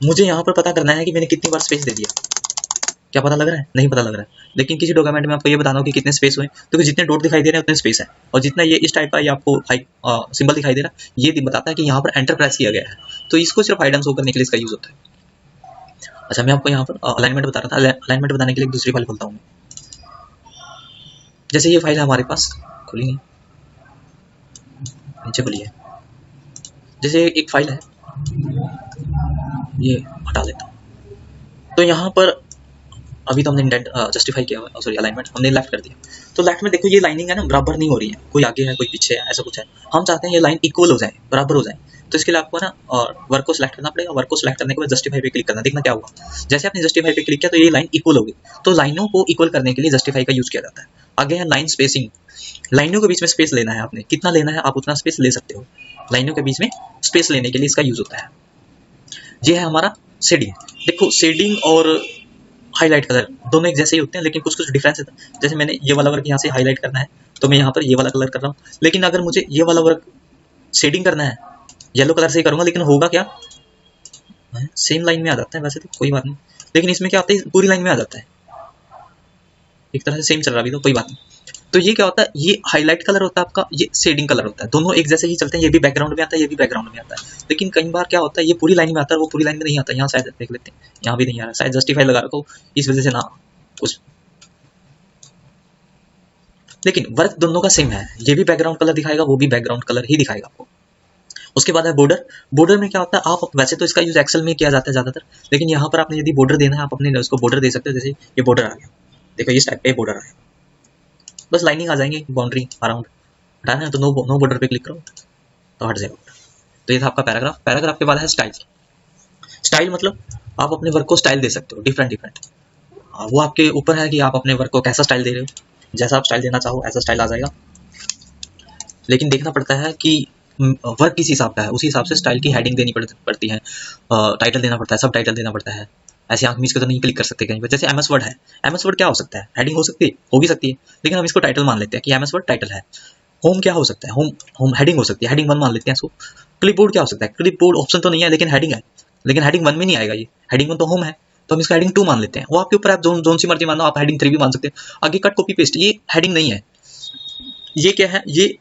मुझे यहाँ पर पता करना है कि मैंने कितनी बार स्पेस दे दिया। क्या पता लग रहा है, नहीं पता लग रहा है। लेकिन किसी डॉक्यूमेंट में आपको ये बताना हो कि कितने स्पेस हुए, तो जितने डॉट दिखाई दे रहे हैं उतने स्पेस है, और जितना ये इस टाइप का ये आपको सिंबल दिखाई दे रहा है, ये बताता है कि यहाँ पर एंटर प्रेस किया गया है। तो इसको सिर्फ हाइड एंड शो करने के लिए इसका यूज होता है। अच्छा, मैं आपको यहाँ पर अलाइनमेंट बता रहा था। अलाइनमेंट बताने के लिए दूसरी फाइल खोलता हूँ। जैसे ये फाइल है हमारे पास, खुली है, नीचे खुली है। जैसे एक फाइल है, ये हटा लेता हूँ। तो यहाँ पर अभी तो हमने इंडेंट जस्टिफाई किया हुआ, सॉरी अलाइनमेंट हमने लेफ्ट कर दिया। तो लेफ्ट में देखो ये लाइनिंग है ना, बराबर नहीं हो रही है, कोई आगे है कोई पीछे है, ऐसा कुछ है। हम चाहते हैं ये लाइन इक्वल हो जाए, बराबर हो जाए। तो इसके लिए आपको ना वर्क को सिलेक्ट करना पड़ेगा। वर्क को सिलेक्ट करने के बाद जस्टिफाई पे क्लिक करना। देखना क्या होगा, जैसे आपने जस्टिफाई पे क्लिक किया तो ये लाइन इक्वल होगी। तो लाइनों को इक्वल करने के लिए जस्टिफाई का यूज किया जाता है। आगे है लाइन स्पेसिंग। लाइनों के बीच में स्पेस लेना है आपने, कितना लेना है आप उतना स्पेस ले सकते हो। लाइनों के बीच में स्पेस लेने के लिए इसका यूज होता है। ये है हमारा शेडिंग। देखो शेडिंग और हाईलाइट कलर दोनों एक जैसे ही होते हैं, लेकिन कुछ कुछ डिफरेंस है। जैसे मैंने ये वाला वर्क यहाँ से हाईलाइट करना है तो मैं यहाँ पर ये वाला कलर कर रहा हूँ, लेकिन अगर मुझे ये वाला वर्क शेडिंग करना है येलो कलर से ही करूंगा, लेकिन होगा क्या, सेम लाइन में आ जाता है वैसे तो कोई बात नहीं, लेकिन इसमें क्या होता है पूरी लाइन में आ जाता है। एक तरह से सेम चल रहा भी तो कोई बात नहीं। तो ये क्या होता है, ये हाईलाइट कलर होता है आपका, ये शेडिंग कलर होता है। दोनों एक जैसे ही चलते हैं, ये भी बैकग्राउंड में आता है, ये भी बैकग्राउंड में आता है। लेकिन कई बार क्या होता है, ये पूरी लाइन में आता है, वो पूरी लाइन में नहीं आता। यहाँ शायद देख लेते हैं, यहाँ भी नहीं आ रहा, शायद जस्टिफाई लगा रखो इस वजह से ना कुछ, लेकिन वर्क दोनों का सेम है। ये भी बैकग्राउंड कलर दिखाएगा, वो भी बैकग्राउंड कलर ही दिखाएगा आपको। उसके बाद है बॉर्डर। बॉर्डर में क्या होता है, आप वैसे तो इसका यूज एक्सेल में किया जाता है ज्यादातर, लेकिन यहाँ पर आपने यदि बॉर्डर देना है, आप अपने उसको बॉर्डर दे सकते हो। जैसे ये बॉर्डर आ गया, देखो इस टाइप पे बॉर्डर आया, बस लाइनिंग आ जाएंगे, बाउंड्री अराउंड हटाना है तो नो बॉर्डर पे क्लिक करो तो हट जाएगा। तो ये था आपका पैराग्राफ। पैराग्राफ के बाद है स्टाइल। स्टाइल मतलब आप अपने वर्क को स्टाइल दे सकते हो, डिफरेंट डिफरेंट। वो आपके ऊपर है कि आप अपने वर्क को कैसा स्टाइल दे रहे हो। जैसा आप स्टाइल देना चाहो ऐसा स्टाइल आ जाएगा, लेकिन देखना पड़ता है कि वर्क किस हिसाब का है, उसी हिसाब से स्टाइल की हेडिंग देनी पड़ती है, टाइटल देना पड़ता है, सब टाइटल देना पड़ता है। ऐसे आंख मीच के तो नहीं क्लिक कर सकते कहीं पर। जैसे एमएस वर्ड है, एमएस वर्ड क्या हो सकता है, हेडिंग हो सकती है, हो भी सकती है, लेकिन हम इसको टाइटल मान लेते हैं कि एमएस वर्ड टाइटल है। होम क्या हो सकता है, होम होम हेडिंग हो सकती है, हेडिंग 1 मान लेते हैं इसको। क्लिपबोर्ड क्या हो सकता है, क्लिपबोर्ड ऑप्शन तो नहीं है लेकिन हेडिंग है, लेकिन हेडिंग 1 में नहीं आएगा, ये हेडिंग 1 तो होम है, तो हम इसका हेडिंग 2 मान लेते हैं। वो आपके ऊपर, आप जोन सी मर्जी मानो, आप हेडिंग 3 भी मान सकते हैं। आगे कट कॉपी पेस्ट, ये हेडिंग नहीं है, ये क्या है, ये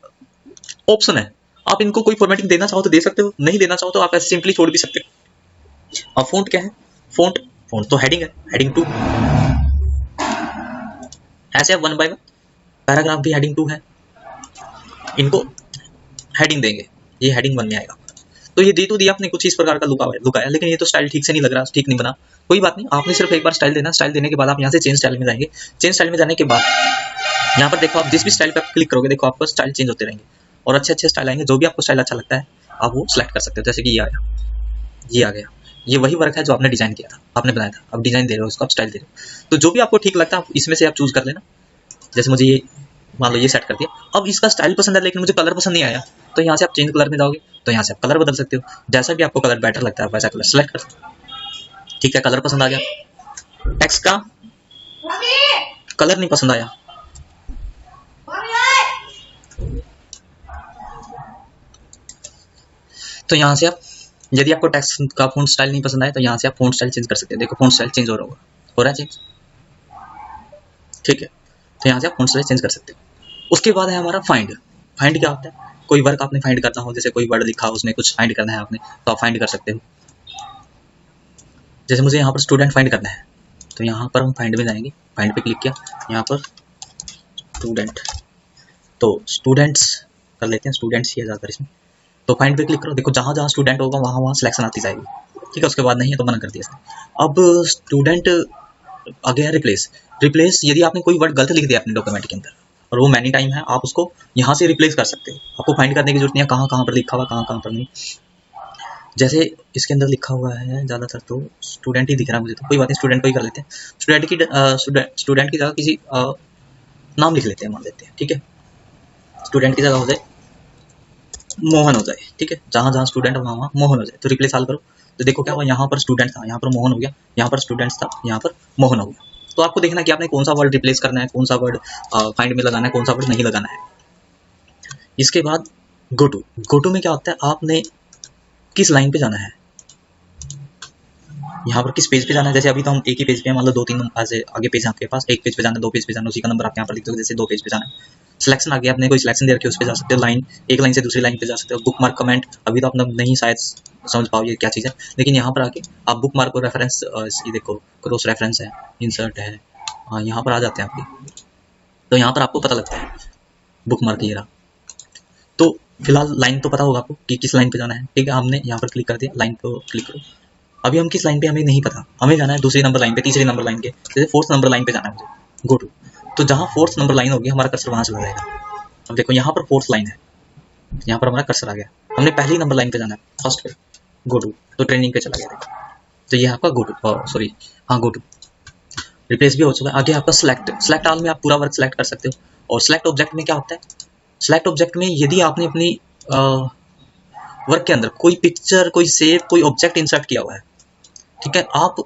ऑप्शन है। आप इनको कोई फॉर्मेटिंग देना चाहो तो दे सकते हो, नहीं देना चाहो तो आप ऐसे सिंपली छोड़ भी सकते हो। अब फॉन्ट क्या है, फॉन्ट फॉन्ट तो हेडिंग है, हेडिंग 2। ऐसे आप 1 बाय 1। पैराग्राफ भी हेडिंग 2 है, इनको हेडिंग देंगे, ये हेडिंग 1 में आएगा। तो ये दे तो दिया आपने, कुछ इस प्रकार का लुक आया, लेकिन ये तो स्टाइल ठीक से नहीं लग रहा, ठीक नहीं बना। कोई बात नहीं, आपने सिर्फ एक बार स्टाइल देना। स्टाइल देने के बाद आप यहाँ से चेंज स्टाइल में जाएंगे। चेंज स्टाइल में जाने के बाद यहाँ पर देखो, आप जिस भी स्टाइल पे आप क्लिक करोगे, देखो आपको स्टाइल चेंज होते रहेंगे और अच्छे अच्छे स्टाइल आएंगे। जो भी आपको स्टाइल अच्छा लगता है आप वो सिलेक्ट कर सकते हो। जैसे कि ये आया, ये आ गया, ये वही वर्क है जो आपने डिजाइन किया था, आपने बनाया था, अब डिजाइन दे रहे हो उसको, आप स्टाइल दे रहे हो। तो जो भी आपको ठीक लगता है इसमें से आप चूज कर लेना। जैसे मुझे ये मान लो ये सेट कर दिया। अब इसका स्टाइल पसंद है लेकिन मुझे कलर पसंद नहीं आया, तो यहाँ से आप चेंज कलर में जाओगे तो यहाँ से आप कलर बदल सकते हो। जैसा भी आपको कलर बेटर लगता है वैसा कलर सेलेक्ट कर सकते हो। ठीक है, कलर पसंद आ गया। टेक्स्ट का कलर नहीं पसंद आया, तो यहाँ से आप, यदि आपको टेक्स्ट का फ़ॉन्ट स्टाइल नहीं पसंद आया तो यहाँ से आप फ़ॉन्ट स्टाइल चेंज कर सकते हैं। देखो फ़ॉन्ट स्टाइल चेंज हो रहा है चेंज, ठीक है। तो यहाँ से आप फ़ॉन्ट स्टाइल चेंज कर सकते हो। उसके बाद है हमारा फाइंड। फाइंड क्या होता है, कोई वर्क आपने फाइंड करना हो, जैसे कोई वर्ड लिखा हो उसमें कुछ फाइंड करना है आपने, तो आप फाइंड कर सकते हो। जैसे मुझे यहाँ पर स्टूडेंट फाइंड करना है, तो यहाँ पर हम फाइंड में जाएंगे, फाइंड पे क्लिक किया, यहाँ पर स्टूडेंट, तो स्टूडेंट्स कर लेते हैं, स्टूडेंट्स ही है ज़्यादातर इसमें। तो फाइंड पे क्लिक करो, देखो जहाँ जहाँ स्टूडेंट होगा वहाँ वहाँ सिलेक्शन आती जाएगी, ठीक है। उसके बाद नहीं है तो मना कर दिया इसने। अब स्टूडेंट आगे है रिप्लेस। रिप्लेस, यदि आपने कोई वर्ड गलत लिख दिया अपने डॉक्यूमेंट के अंदर और वो मैनी टाइम है, आप उसको यहाँ से रिप्लेस कर सकते हो। आपको फाइंड करने की जरूरत नहीं है कहाँ कहाँ पर लिखा हुआ, कहाँ कहाँ पर नहीं। जैसे इसके अंदर लिखा हुआ है ज़्यादातर तो स्टूडेंट ही दिख रहा है मुझे, तो कोई बात नहीं, स्टूडेंट को ही कर लेते हैं। स्टूडेंट की जगह किसी नाम लिख लेते हैं, मान लेते हैं, ठीक है। स्टूडेंट की जगह हो जाए मोहन हो जाए, ठीक है। जहाँ जहाँ स्टूडेंट वहाँ वहाँ मोहन हो जाए। तो रिप्लेस हाल करो, तो देखो क्या हुआ, यहाँ पर स्टूडेंट था, यहाँ पर मोहन हो गया, यहाँ पर स्टूडेंट्स था, यहाँ पर मोहन हो गया। तो आपको देखना कि आपने कौन सा वर्ड रिप्लेस करना है, कौन सा वर्ड फाइंड में लगाना है, कौन सा वर्ड नहीं लगाना है। इसके बाद गो टू। गो टू में क्या होता है, आपने किस लाइन पे जाना है, यहाँ पर किस पेज पे जाना है। जैसे अभी तो हम एक ही पेज पे हैं, मान लो 2-3 ऐसे आगे पेज है आपके पास, एक पेज पे जाना है, 2 पेज पे जाना है, उसी का नंबर आप यहाँ पर लिख दो। जैसे 2 पेज पे जाना है, सिलेक्शन आ गया, आपने कोई सिलेक्शन दे रखी है उस पे जा सकते हो। लाइन, एक लाइन से दूसरी लाइन पे जा सकते हो। बुक मार्क, कमेंट, अभी तो आपने नहीं शायद समझ पाओ ये क्या चीज़ है, लेकिन यहाँ पर आके आप बुक मार्क और रेफरेंस, ये देखो क्रॉस रेफरेंस है, इंसर्ट है, हाँ यहाँ पर आ जाते हैं आपके। तो यहाँ पर आपको पता लगता है बुक मार्क ये रहा। तो फिलहाल लाइन तो पता होगा आपको कि किस लाइन पे जाना है, ठीक है। हमने यहाँ पर क्लिक कर दिया, लाइन को क्लिक करो। अभी हम किस लाइन पे हमें नहीं पता, हमें जाना है दूसरी नंबर लाइन पे, तीसरी नंबर लाइन के, जैसे 4th नंबर लाइन पे जाना है मुझे, गो टू। तो जहाँ 4th नंबर लाइन होगी हमारा कर्सर वहाँ चला जाएगा। अब देखो यहाँ पर 4th लाइन है, यहाँ पर हमारा कर्सर आ गया, हमने पहली नंबर लाइन पे जाना है, फर्स्ट पे गो टू, तो ट्रेनिंग पे चला गया देखो। तो ये आपका गो टू, सॉरी हाँ गो टू रिप्लेस भी हो चुका है। आगे आपका सेलेक्ट ऑल में आप पूरा वर्क सेलेक्ट कर सकते हो। और सेलेक्ट ऑब्जेक्ट में क्या होता है, सेलेक्ट ऑब्जेक्ट में यदि आपने अपनी वर्क के अंदर कोई पिक्चर, कोई शेप, कोई ऑब्जेक्ट इंसर्ट किया हुआ है, ठीक है, आप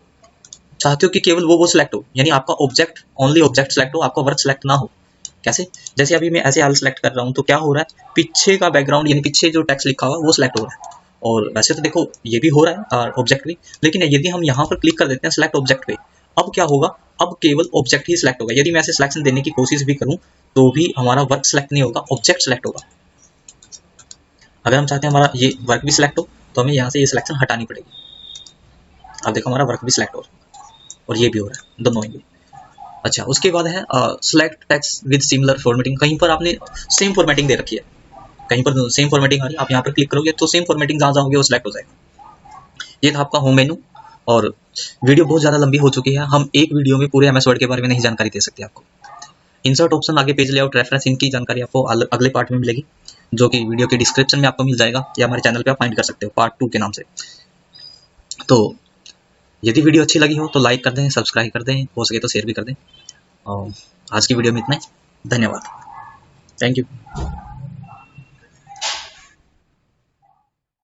चाहते हो कि केवल वो सिलेक्ट हो, यानी आपका ऑब्जेक्ट, ओनली ऑब्जेक्ट सेलेक्ट हो, आपका वर्क सेलेक्ट ना हो। कैसे, जैसे अभी मैं ऐसे हाल सेलेक्ट कर रहा हूँ तो क्या हो रहा है, पीछे का बैकग्राउंड यानी पीछे जो टेक्स्ट लिखा हुआ है वो सिलेक्ट हो रहा है। और वैसे तो देखो ये भी हो रहा है ऑब्जेक्ट भी, लेकिन यदि हम यहाँ पर क्लिक कर देते हैं सेलेक्ट ऑब्जेक्ट पे, अब क्या होगा, अब केवल ऑब्जेक्ट ही सिलेक्ट होगा। यदि मैं ऐसे सिलेक्शन देने की कोशिश भी करूँ तो भी हमारा वर्क सेलेक्ट नहीं होगा, ऑब्जेक्ट सेलेक्ट होगा। अगर हम चाहते हैं हमारा ये वर्क भी सिलेक्ट हो तो हमें यहाँ से ये सिलेक्शन हटानी पड़ेगी। अब देखो हमारा वर्क भी सिलेक्ट हो रहा है और ये भी हो रहा है, दोनों ही। अच्छा, उसके बाद है select text with similar formatting. कहीं पर आपने सेम फॉर्मेटिंग दे रखी है, कहीं पर सेम फॉर्मेटिंग आ रही है, आप यहाँ पर क्लिक करोगे तो सेम फॉर्मेटिंग जहाँ जाओगे वो सिलेक्ट हो जाएगा। ये था आपका होम मेनू। और वीडियो बहुत ज़्यादा लंबी हो चुकी है, हम एक वीडियो में पूरे MS वर्ड के बारे में नहीं जानकारी दे सकते आपको। इंसर्ट ऑप्शन, आगे पेज लेआउट, रेफरेंस, इनकी जानकारी आपको अगले पार्ट में मिलेगी, जो कि वीडियो के डिस्क्रिप्शन में आपको मिल जाएगा या हमारे चैनल पे आप फाइंड कर सकते हो पार्ट 2 के नाम से। तो यदि वीडियो अच्छी लगी हो तो लाइक कर दें, सब्सक्राइब कर दें, हो सके तो शेयर भी कर दें। और आज की वीडियो में इतना ही, धन्यवाद, थैंक यू।